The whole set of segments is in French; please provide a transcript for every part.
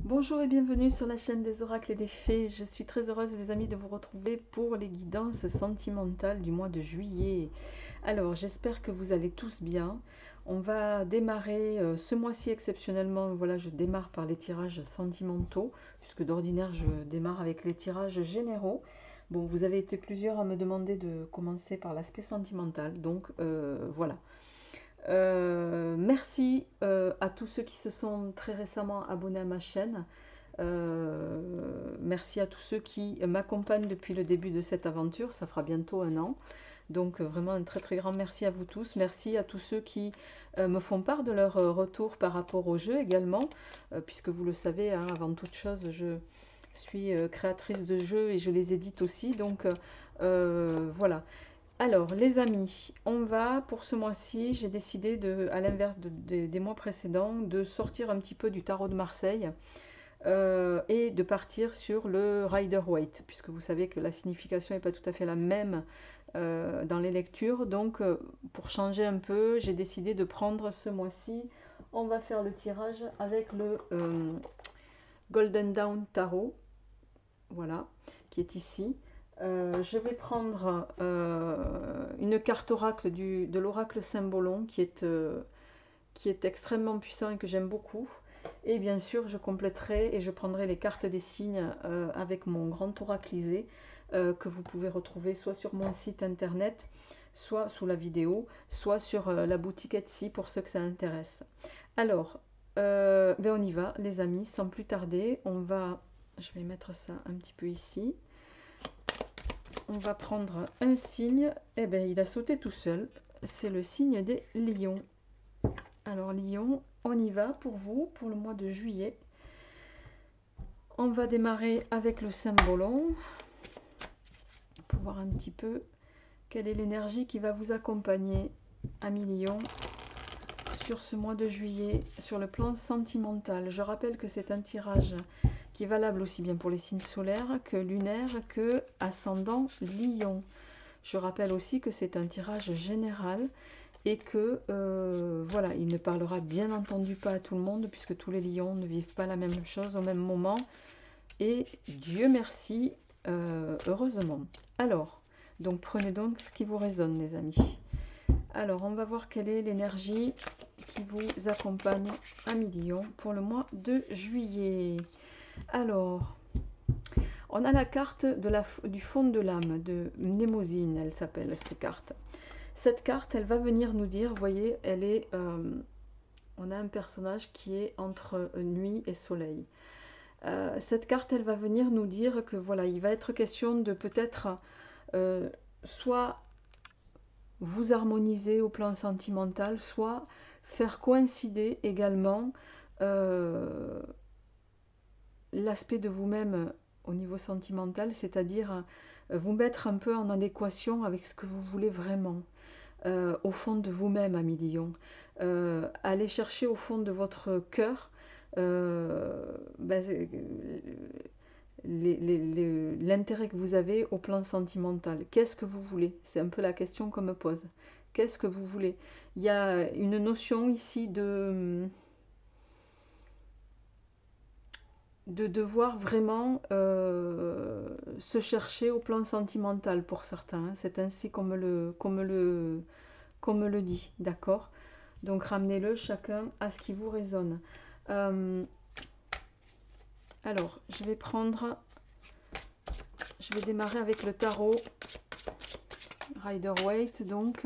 Bonjour et bienvenue sur la chaîne des oracles et des fées. Je suis très heureuse les amis de vous retrouver pour les guidances sentimentales du mois de juillet. Alors j'espère que vous allez tous bien. On va démarrer ce mois-ci exceptionnellement. Voilà, je démarre par les tirages sentimentaux puisque d'ordinaire je démarre avec les tirages généraux. Bon, vous avez été plusieurs à me demander de commencer par l'aspect sentimental, donc voilà. Merci à tous ceux qui se sont très récemment abonnés à ma chaîne. Merci à tous ceux qui m'accompagnent depuis le début de cette aventure. Ça fera bientôt un an. Donc vraiment un très très grand merci à vous tous. Merci à tous ceux qui me font part de leur retour par rapport au jeu également. Puisque vous le savez, hein, avant toute chose, je suis créatrice de jeux et je les édite aussi. Donc voilà. Alors, les amis, on va pour ce mois-ci, j'ai décidé de, à l'inverse des mois précédents, de sortir un petit peu du tarot de Marseille et de partir sur le Rider-Waite, puisque vous savez que la signification n'est pas tout à fait la même dans les lectures. Donc, pour changer un peu, j'ai décidé de prendre ce mois-ci, on va faire le tirage avec le Golden Dawn Tarot, voilà, qui est ici. Je vais prendre une carte oracle de l'oracle Symbolon qui est extrêmement puissant et que j'aime beaucoup. Et bien sûr, je compléterai et je prendrai les cartes des signes avec mon grand oraclisé que vous pouvez retrouver soit sur mon site internet, soit sous la vidéo, soit sur la boutique Etsy pour ceux que ça intéresse. Alors, ben on y va les amis, sans plus tarder, je vais mettre ça un petit peu ici. On va prendre un signe, et bien il a sauté tout seul, c'est le signe des lions. Alors Lion, on y va pour vous, pour le mois de juillet. On va démarrer avec le Symbolon, pour voir un petit peu quelle est l'énergie qui va vous accompagner, amis Lion, sur ce mois de juillet, sur le plan sentimental. Je rappelle que c'est un tirage qui est valable aussi bien pour les signes solaires que lunaires que ascendant Lion. Je rappelle aussi que c'est un tirage général et que voilà, il ne parlera bien entendu pas à tout le monde puisque tous les lions ne vivent pas la même chose au même moment. Et Dieu merci, heureusement. Alors, donc prenez donc ce qui vous résonne les amis. Alors, on va voir quelle est l'énergie qui vous accompagne à Lion pour le mois de juillet. Alors, on a la carte du fond de l'âme, de Mnémosyne, elle s'appelle cette carte. Cette carte, elle va venir nous dire, vous voyez, on a un personnage qui est entre nuit et soleil. Cette carte, elle va venir nous dire que voilà, il va être question de peut-être soit vous harmoniser au plan sentimental, soit faire coïncider également l'aspect de vous-même au niveau sentimental, c'est-à-dire vous mettre un peu en adéquation avec ce que vous voulez vraiment. Au fond de vous-même, ami Lion. Allez chercher au fond de votre cœur l'intérêt que vous avez au plan sentimental. Qu'est-ce que vous voulez? C'est un peu la question qu'on me pose. Qu'est-ce que vous voulez? Il y a une notion ici de devoir vraiment se chercher au plan sentimental pour certains. C'est ainsi qu'on me le dit, d'accord? Donc ramenez-le chacun à ce qui vous résonne. Alors, je vais démarrer avec le tarot Rider-Waite, donc.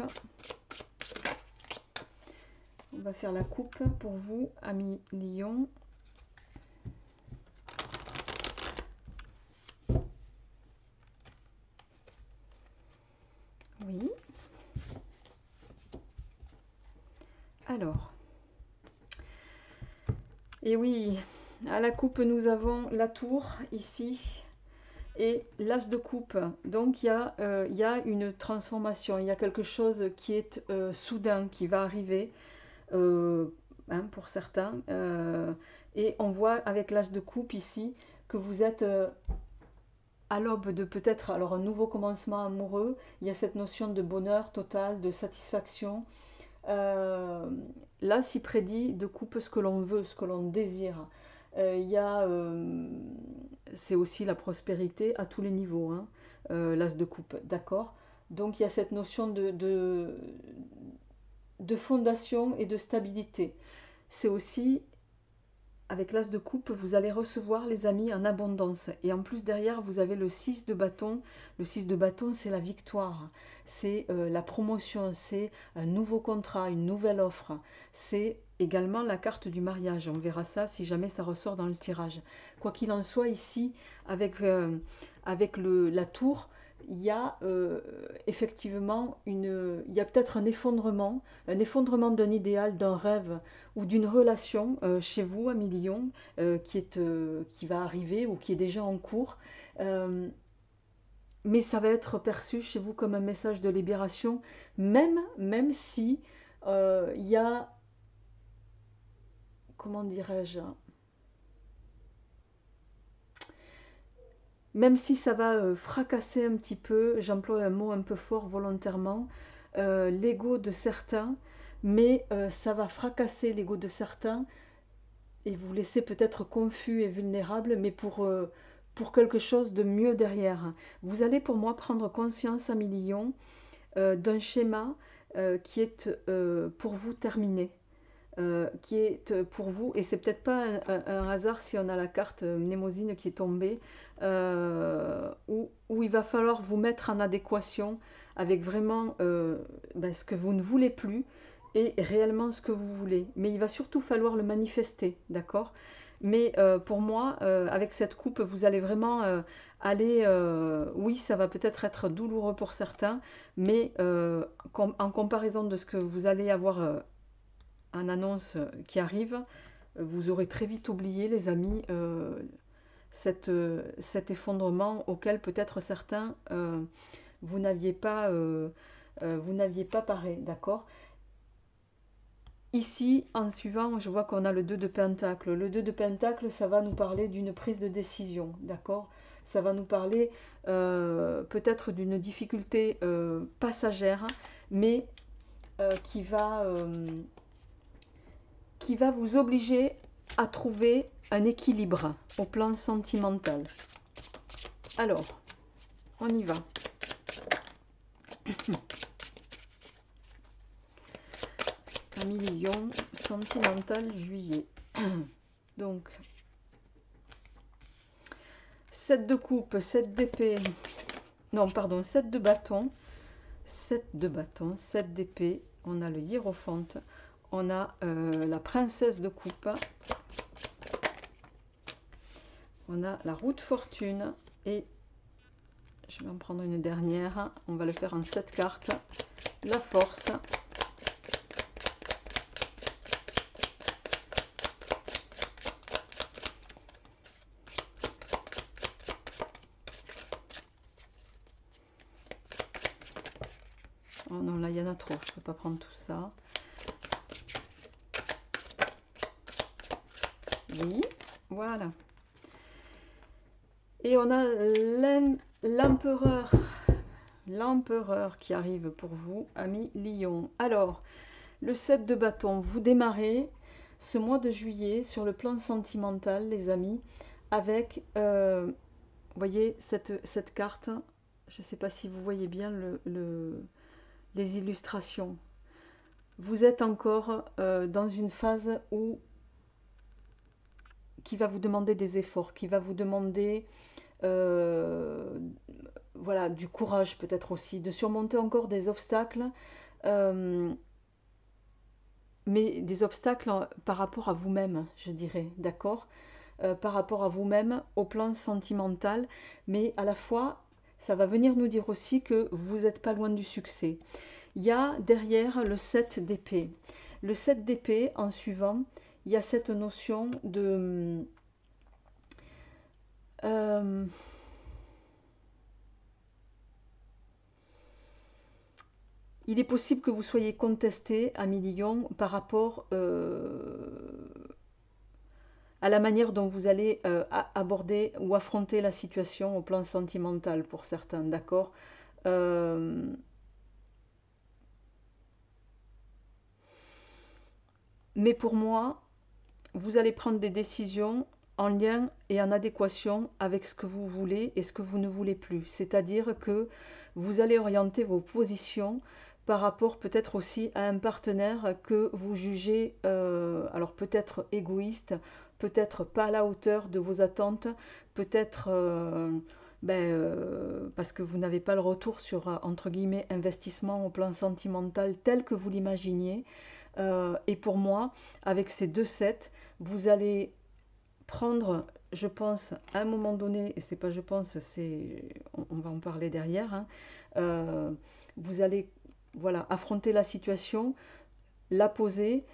On va faire la coupe pour vous, amis Lion. Oui. Alors. Et oui, à la coupe, nous avons la tour ici et l'as de coupe. Donc, il y a une transformation, il y a quelque chose qui est soudain, qui va arriver pour certains. Et on voit avec l'as de coupe ici que vous êtes à l'aube de peut-être alors un nouveau commencement amoureux. Il y a cette notion de bonheur total, de satisfaction. Là, s'y prédit de coupe ce que l'on veut, ce que l'on désire. Il y a, c'est aussi la prospérité à tous les niveaux, hein, l'as de coupe, d'accord? Donc il y a cette notion de fondation et de stabilité. C'est aussi, avec l'as de coupe, vous allez recevoir les amis en abondance. Et en plus, derrière, vous avez le 6 de bâton. Le 6 de bâton, c'est la victoire, c'est la promotion, c'est un nouveau contrat, une nouvelle offre. C'est également la carte du mariage. On verra ça si jamais ça ressort dans le tirage. Quoi qu'il en soit, ici, avec la tour, il y a effectivement il y a peut-être un effondrement d'un idéal, d'un rêve ou d'une relation chez vous, Amélie Lyon, qui va arriver ou qui est déjà en cours. Euh, mais ça va être perçu chez vous comme un message de libération, même si il y a, comment dirais-je, même si ça va fracasser un petit peu, j'emploie un mot un peu fort volontairement, l'ego de certains, mais ça va fracasser l'ego de certains et vous laisser peut-être confus et vulnérable, mais pour quelque chose de mieux derrière. Vous allez pour moi prendre conscience, Amélie Lyon, d'un schéma qui est pour vous terminé. Qui est pour vous, et c'est peut-être pas un hasard si on a la carte Mnémosyne qui est tombée, où il va falloir vous mettre en adéquation avec vraiment ce que vous ne voulez plus et réellement ce que vous voulez. Mais il va surtout falloir le manifester, d'accord? Mais pour moi, avec cette coupe, vous allez vraiment aller, oui, ça va peut-être être douloureux pour certains, mais en comparaison de ce que vous allez avoir en annonce qui arrive, vous aurez très vite oublié, les amis, cet effondrement auquel peut-être certains vous n'aviez pas, paré, d'accord? Ici, en suivant, je vois qu'on a le 2 de Pentacle. Le 2 de Pentacle, ça va nous parler d'une prise de décision, d'accord? Ça va nous parler peut-être d'une difficulté passagère, mais qui va vous obliger à trouver un équilibre au plan sentimental. Alors, on y va. Amélie Lyon, sentimental, juillet. Donc, 7 de coupe, 7 d'épée. Non, pardon, 7 de bâton. 7 de bâton, 7 d'épée. On a le hiérophante. On a la princesse de coupe. On a la roue de fortune. Et je vais en prendre une dernière. On va le faire en 7 cartes. La force. Oh non, là, il y en a trop. Je ne peux pas prendre tout ça. Oui, voilà. Et on a l'empereur. L'empereur qui arrive pour vous, ami Lion. Alors, le 7 de bâton, vous démarrez ce mois de juillet sur le plan sentimental, les amis, avec, vous voyez, cette carte. Je ne sais pas si vous voyez bien les illustrations. Vous êtes encore dans une phase qui va vous demander des efforts, qui va vous demander voilà, du courage peut-être aussi, de surmonter encore des obstacles, euh, mais des obstacles par rapport à vous-même, je dirais, d'accord? Par rapport à vous-même au plan sentimental, mais à la fois, ça va venir nous dire aussi que vous n'êtes pas loin du succès. Il y a derrière le 7 d'épée. Le 7 d'épée, en suivant, il y a cette notion de... Euh, il est possible que vous soyez contesté, Amélie Lyon, par rapport à la manière dont vous allez aborder ou affronter la situation au plan sentimental pour certains, d'accord? Euh, mais pour moi, vous allez prendre des décisions en lien et en adéquation avec ce que vous voulez et ce que vous ne voulez plus. C'est-à-dire que vous allez orienter vos positions par rapport peut-être aussi à un partenaire que vous jugez, alors peut-être égoïste, peut-être pas à la hauteur de vos attentes, peut-être parce que vous n'avez pas le retour sur, entre guillemets, investissement au plan sentimental tel que vous l'imaginiez. Et pour moi, avec ces deux sets, vous allez prendre, je pense, à un moment donné, et c'est pas je pense, on va en parler derrière, hein, vous allez voilà, affronter la situation, la poser,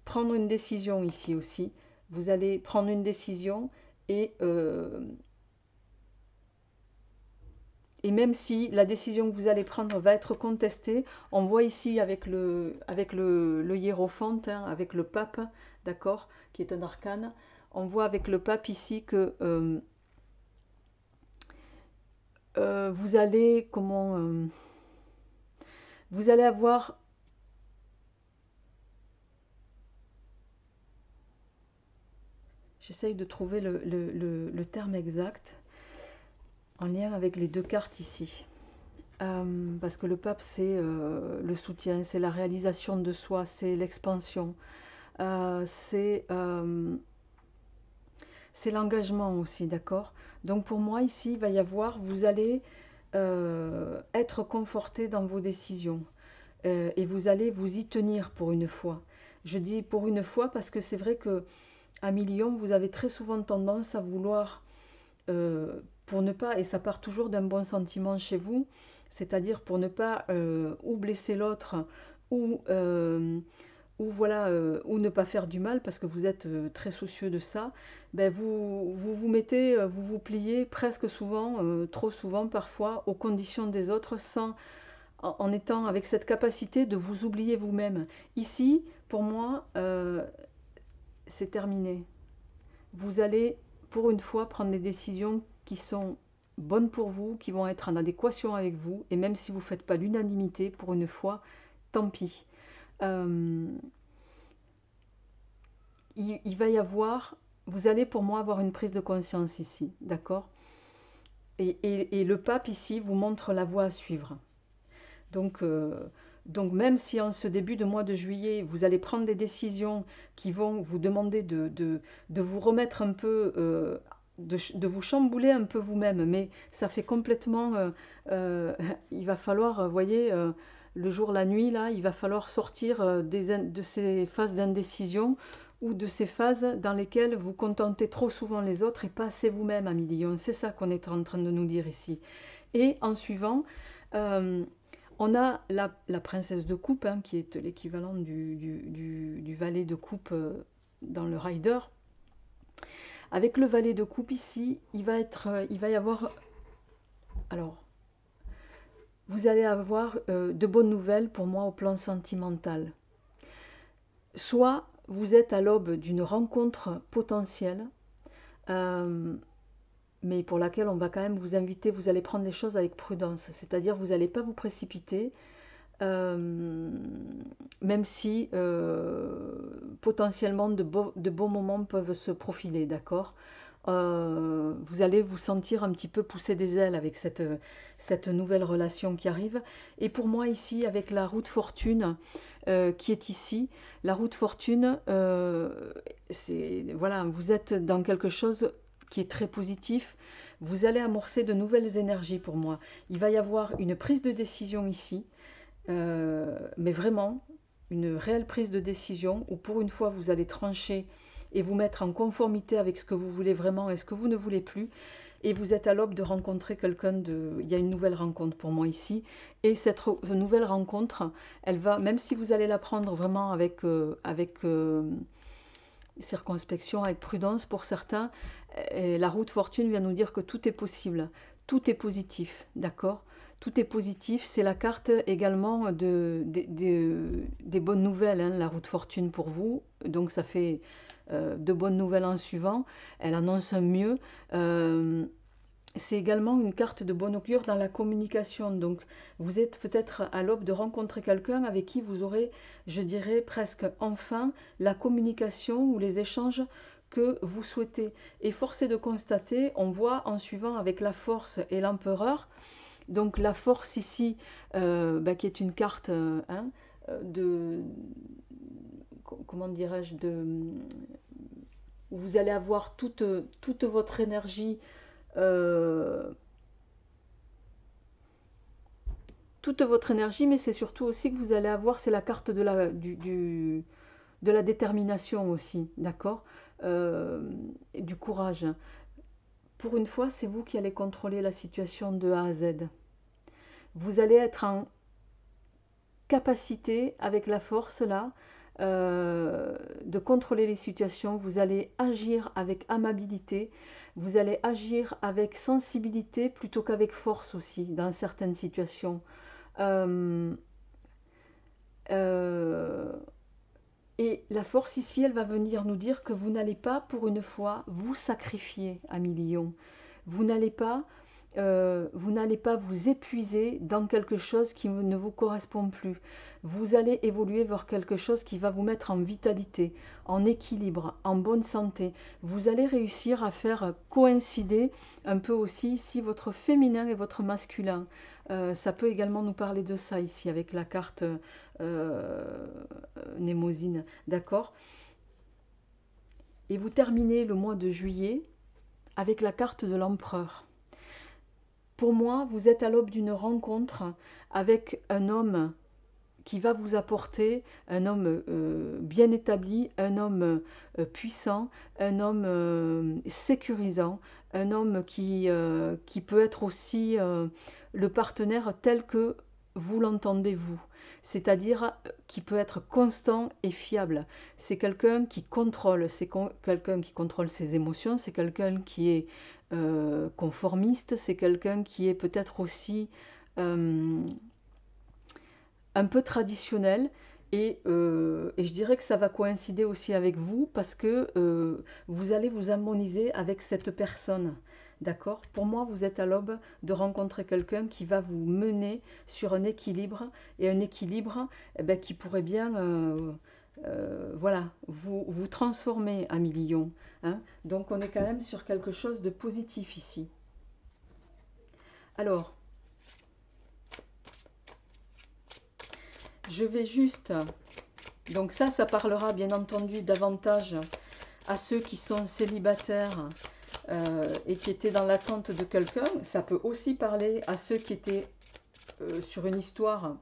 prendre une décision ici aussi. Vous allez prendre une décision et même si la décision que vous allez prendre va être contestée, on voit ici avec le hiérophante, hein, avec le pape, d'accord, qui est un arcane, on voit avec le pape ici que vous allez, vous allez avoir, j'essaye de trouver le terme exact, en lien avec les deux cartes ici. Parce que le pape, c'est le soutien, c'est la réalisation de soi, c'est l'expansion, c'est l'engagement aussi, d'accord? Donc pour moi, ici, il va y avoir, vous allez être conforté dans vos décisions et vous allez vous y tenir pour une fois. Je dis pour une fois parce que c'est vrai que à Million, vous avez très souvent tendance à vouloir, pour ne pas, et ça part toujours d'un bon sentiment chez vous, c'est-à-dire pour ne pas ou blesser l'autre ou, voilà, ou ne pas faire du mal parce que vous êtes très soucieux de ça, ben vous mettez, vous vous pliez presque souvent, trop souvent parfois, aux conditions des autres en étant avec cette capacité de vous oublier vous-même. Ici, pour moi, c'est terminé. Vous allez, pour une fois, prendre des décisions qui sont bonnes pour vous, qui vont être en adéquation avec vous, et même si vous ne faites pas l'unanimité, pour une fois, tant pis. Il va y avoir, vous allez pour moi avoir une prise de conscience ici, d'accord? Et le pape ici vous montre la voie à suivre. Donc même si en ce début de mois de juillet, vous allez prendre des décisions qui vont vous demander de vous remettre un peu, de vous chambouler un peu vous-même, mais ça fait complètement, il va falloir, vous voyez, le jour, la nuit, là, il va falloir sortir de ces phases d'indécision ou de ces phases dans lesquelles vous contentez trop souvent les autres et pas assez vous-même, Amélie Lyon. C'est ça qu'on est en train de nous dire ici. Et en suivant, on a la princesse de coupe, hein, qui est l'équivalent du valet de coupe dans le rider. Avec le valet de coupe ici, il va y avoir, alors, vous allez avoir de bonnes nouvelles pour moi au plan sentimental. Soit vous êtes à l'aube d'une rencontre potentielle, mais pour laquelle on va quand même vous inviter, vous allez prendre les choses avec prudence, c'est-à-dire vous n'allez pas vous précipiter, même si potentiellement de beaux moments peuvent se profiler, d'accord? Vous allez vous sentir un petit peu pousser des ailes avec cette nouvelle relation qui arrive. Et pour moi ici, avec la roue de fortune qui est ici, la roue de fortune, voilà, vous êtes dans quelque chose qui est très positif. Vous allez amorcer de nouvelles énergies pour moi. Il va y avoir une prise de décision ici, mais vraiment une réelle prise de décision où pour une fois vous allez trancher et vous mettre en conformité avec ce que vous voulez vraiment et ce que vous ne voulez plus. Et vous êtes à l'aube de rencontrer quelqu'un de... Il y a une nouvelle rencontre pour moi ici. Et cette nouvelle rencontre, elle va, même si vous allez la prendre vraiment avec circonspection, avec prudence pour certains, la roue de fortune vient nous dire que tout est possible. Tout est positif, d'accord? Tout est positif. C'est la carte également des bonnes nouvelles, hein, la roue de fortune pour vous. Donc ça fait de bonnes nouvelles en suivant. Elle annonce un mieux. C'est également une carte de bon augure dans la communication. Donc vous êtes peut-être à l'aube de rencontrer quelqu'un avec qui vous aurez, je dirais presque enfin, la communication ou les échanges que vous souhaitez. Et force est de constater, on voit en suivant avec la force et l'empereur, donc la force ici, qui est une carte de, comment dirais-je, où vous allez avoir toute votre énergie, mais c'est surtout aussi que vous allez avoir, c'est la carte de la détermination aussi, d'accord, du courage. Pour une fois, c'est vous qui allez contrôler la situation de A à Z. Vous allez être en capacité, avec la force là, de contrôler les situations. Vous allez agir avec amabilité, vous allez agir avec sensibilité plutôt qu'avec force aussi, dans certaines situations. Euh, euh, et la force ici, elle va venir nous dire que vous n'allez pas, pour une fois, vous sacrifier à millions. Vous n'allez pas vous épuiser dans quelque chose qui ne vous correspond plus. Vous allez évoluer vers quelque chose qui va vous mettre en vitalité, en équilibre, en bonne santé. Vous allez réussir à faire coïncider un peu aussi ici votre féminin et votre masculin. Ça peut également nous parler de ça ici avec la carte Némosine, d'accord? Et vous terminez le mois de juillet avec la carte de l'empereur. Pour moi, vous êtes à l'aube d'une rencontre avec un homme qui va vous apporter, un homme bien établi, un homme puissant, un homme sécurisant, un homme qui peut être aussi le partenaire tel que vous l'entendez vous. C'est-à-dire qui peut être constant et fiable. C'est quelqu'un qui contrôle, quelqu'un qui contrôle ses émotions, c'est quelqu'un qui est conformiste, c'est quelqu'un qui est peut-être aussi un peu traditionnel et je dirais que ça va coïncider aussi avec vous parce que vous allez vous harmoniser avec cette personne. D'accord? Pour moi, vous êtes à l'aube de rencontrer quelqu'un qui va vous mener sur un équilibre et un équilibre qui pourrait bien voilà, vous transformer à millions. Hein. Donc on est quand même sur quelque chose de positif ici. Alors, je vais juste... Donc ça parlera bien entendu davantage à ceux qui sont célibataires et qui étaient dans l'attente de quelqu'un. Ça peut aussi parler à ceux qui étaient sur une histoire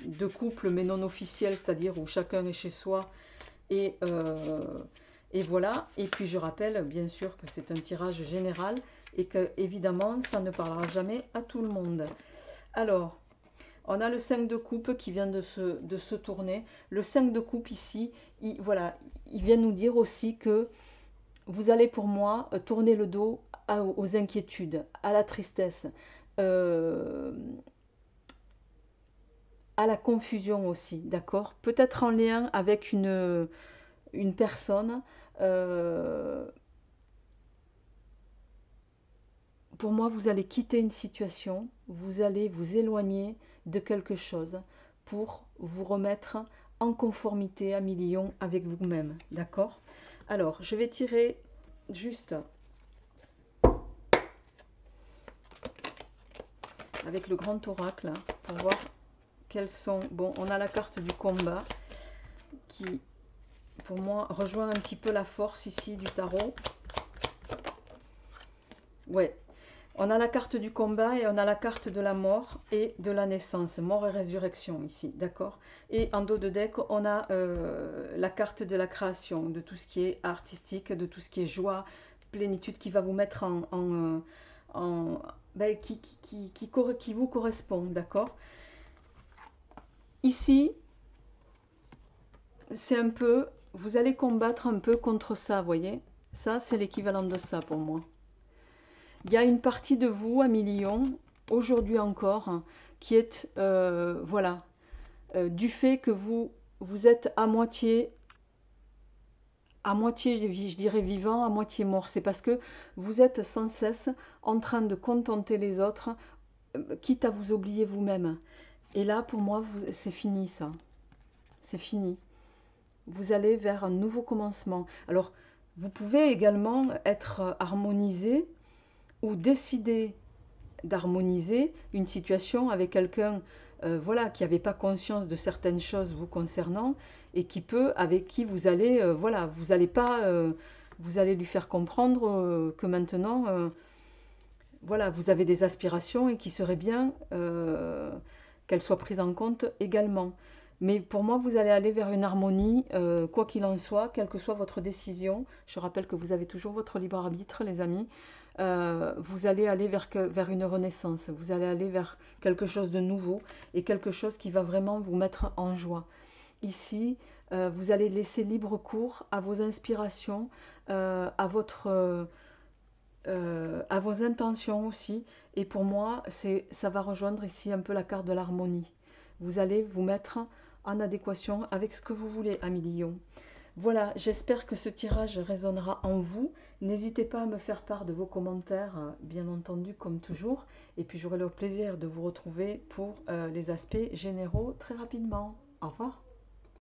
de couple mais non officielle, c'est-à-dire où chacun est chez soi et voilà. Et puis je rappelle bien sûr que c'est un tirage général et que évidemment ça ne parlera jamais à tout le monde. Alors, on a le 5 de coupe qui vient de se tourner. Le 5 de coupe ici, voilà, il vient nous dire aussi que vous allez pour moi tourner le dos aux inquiétudes, à la tristesse, à la confusion aussi, d'accord? Peut-être en lien avec une personne. Pour moi, vous allez quitter une situation, vous allez vous éloigner de quelque chose pour vous remettre en conformité à millions avec vous-même, d'accord? Alors, je vais tirer juste avec le grand oracle pour voir quels sont... Bon, on a la carte du combat qui, pour moi, rejoint un petit peu la force ici du tarot. Ouais, on a la carte du combat et on a la carte de la mort et de la naissance, mort et résurrection ici, d'accord? Et en dos de deck, on a la carte de la création, de tout ce qui est artistique, de tout ce qui est joie, plénitude, qui va vous mettre qui vous correspond, d'accord? Ici, c'est un peu, vous allez combattre un peu contre ça, voyez? Ça, c'est l'équivalent de ça pour moi. Il y a une partie de vous, à millions, aujourd'hui encore, qui est, voilà, du fait que vous êtes à moitié, je dirais vivant, à moitié mort. C'est parce que vous êtes sans cesse en train de contenter les autres, quitte à vous oublier vous-même. Et là, pour moi, c'est fini ça. C'est fini. Vous allez vers un nouveau commencement. Alors, Vous pouvez également être harmonisé ou décider d'harmoniser une situation avec quelqu'un voilà, qui n'avait pas conscience de certaines choses vous concernant et qui peut, avec qui vous allez, voilà, vous allez pas, vous allez lui faire comprendre que maintenant, voilà, vous avez des aspirations et qu'il serait bien qu'elles soient prises en compte également. Mais pour moi, vous allez aller vers une harmonie, quoi qu'il en soit, quelle que soit votre décision. Je rappelle que vous avez toujours votre libre arbitre, les amis. Vous allez aller vers une renaissance, vous allez aller vers quelque chose de nouveau et quelque chose qui va vraiment vous mettre en joie. Ici, vous allez laisser libre cours à vos inspirations, à vos intentions aussi. Et pour moi, ça va rejoindre ici un peu la carte de l'harmonie. Vous allez vous mettre en adéquation avec ce que vous voulez, amis Lion. Voilà, j'espère que ce tirage résonnera en vous. N'hésitez pas à me faire part de vos commentaires, bien entendu, comme toujours. Et puis j'aurai le plaisir de vous retrouver pour les aspects généraux très rapidement. Au revoir.